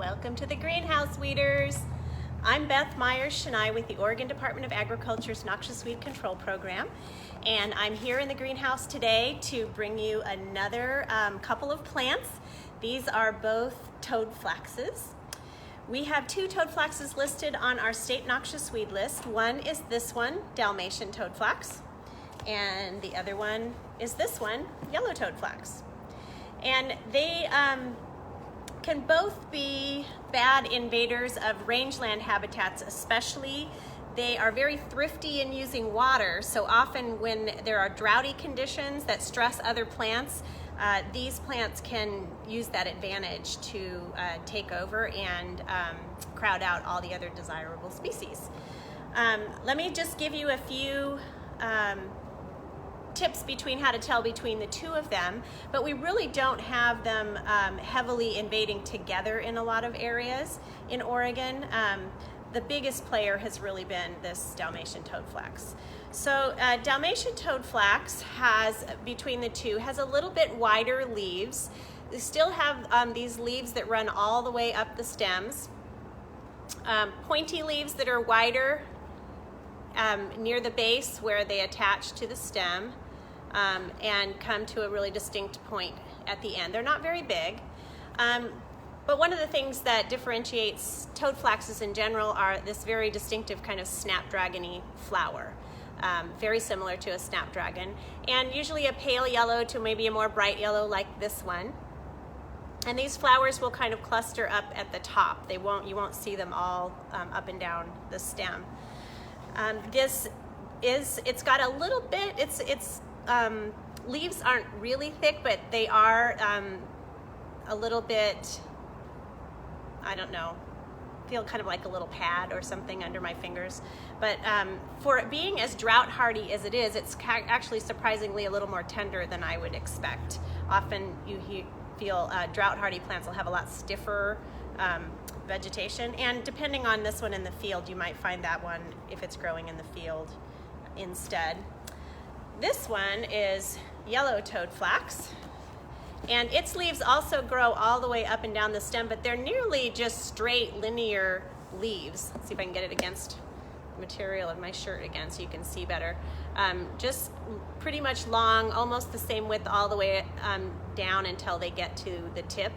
Welcome to the Greenhouse Weeders. I'm Beth Myers-Shanai with the Oregon Department of Agriculture's Noxious Weed Control Program, and I'm here in the greenhouse today to bring you another couple of plants. These are both toadflaxes. We have two toadflaxes listed on our state noxious weed list. One is this one, Dalmatian toadflax, and the other one is this one, yellow toadflax. And they can both be bad invaders of rangeland habitats, especially. They are very thrifty in using water, so often when there are droughty conditions that stress other plants, these plants can use that advantage to take over and crowd out all the other desirable species. Let me just give you a few tips between how to tell between the two of them, but we really don't have them heavily invading together in a lot of areas in Oregon. The biggest player has really been this Dalmatian toadflax. So Dalmatian toadflax has, between the two, has a little bit wider leaves. They still have these leaves that run all the way up the stems. Pointy leaves that are wider near the base where they attach to the stem and come to a really distinct point at the end. They're not very big, but one of the things that differentiates toadflaxes in general are this very distinctive kind of snapdragon-y flower, very similar to a snapdragon, and usually a pale yellow to maybe a more bright yellow like this one. And these flowers will kind of cluster up at the top. You won't see them all up and down the stem. It's got a little bit, leaves aren't really thick, but they are a little bit, I don't know, feel kind of like a little pad or something under my fingers. But for it being as drought hardy as it is, it's actually surprisingly a little more tender than I would expect. Often you feel drought hardy plants will have a lot stiffer vegetation, and depending on this one in the field, you might find that one, if it's growing in the field, instead. This one is yellow toadflax, and its leaves also grow all the way up and down the stem, but they're nearly just straight linear leaves. Let's see if I can get it against the material of my shirt again so you can see better. Just pretty much long, almost the same width all the way down until they get to the tip.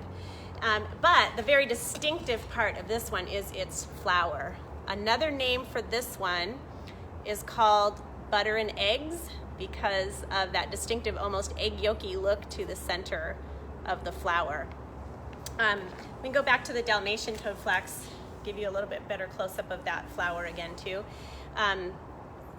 But the very distinctive part of this one is its flower. Another name for this one is called butter and eggs, because of that distinctive, almost egg yolky look to the center of the flower. We can go back to the Dalmatian toadflax, give you a little bit better close-up of that flower again too.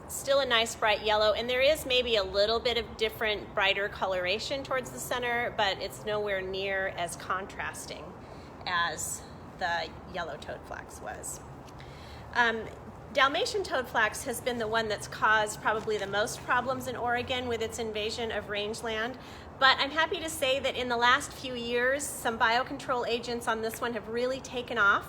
Still a nice bright yellow, and there is maybe a little bit of different, brighter coloration towards the center, but it's nowhere near as contrasting as the yellow toadflax was. Dalmatian toadflax has been the one that's caused probably the most problems in Oregon with its invasion of rangeland, but I'm happy to say that in the last few years, some biocontrol agents on this one have really taken off,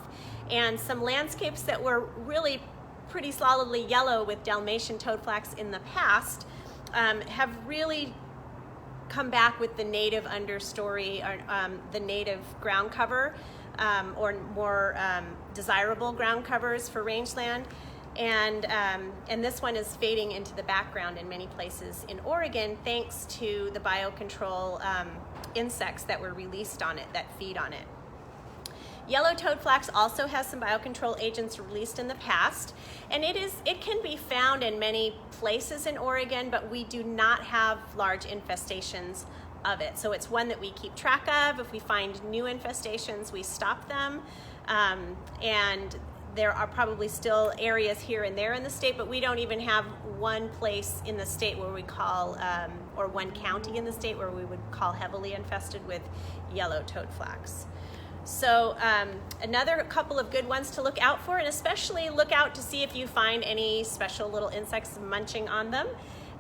and some landscapes that were really pretty solidly yellow with Dalmatian toadflax in the past have really come back with the native understory, or the native ground cover, or more desirable ground covers for rangeland. And this one is fading into the background in many places in Oregon thanks to the biocontrol insects that were released on it, that feed on it. Yellow toadflax also has some biocontrol agents released in the past, and it can be found in many places in Oregon, but we do not have large infestations of it. So it's one that we keep track of. If we find new infestations, we stop them. And there are probably still areas here and there in the state, but we don't even have one place in the state where we call, or one county in the state where we would call heavily infested with yellow toadflax. So another couple of good ones to look out for, and especially look out to see if you find any special little insects munching on them.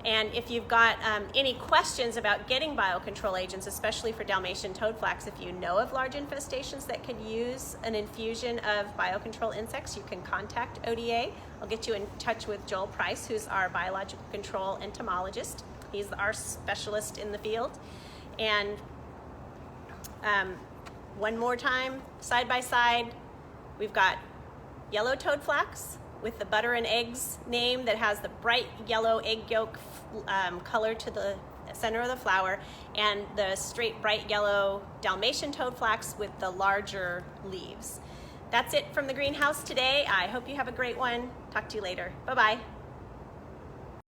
And if you've got any questions about getting biocontrol agents, especially for Dalmatian toadflax, if you know of large infestations that could use an infusion of biocontrol insects, you can contact ODA. I'll get you in touch with Joel Price, who's our biological control entomologist. He's our specialist in the field. And one more time, side by side, we've got yellow toadflax with the butter and eggs name that has the bright yellow egg yolk color to the center of the flower, and the straight bright yellow Dalmatian toadflax with the larger leaves. That's it from the greenhouse today. I hope you have a great one. Talk to you later. Bye-bye.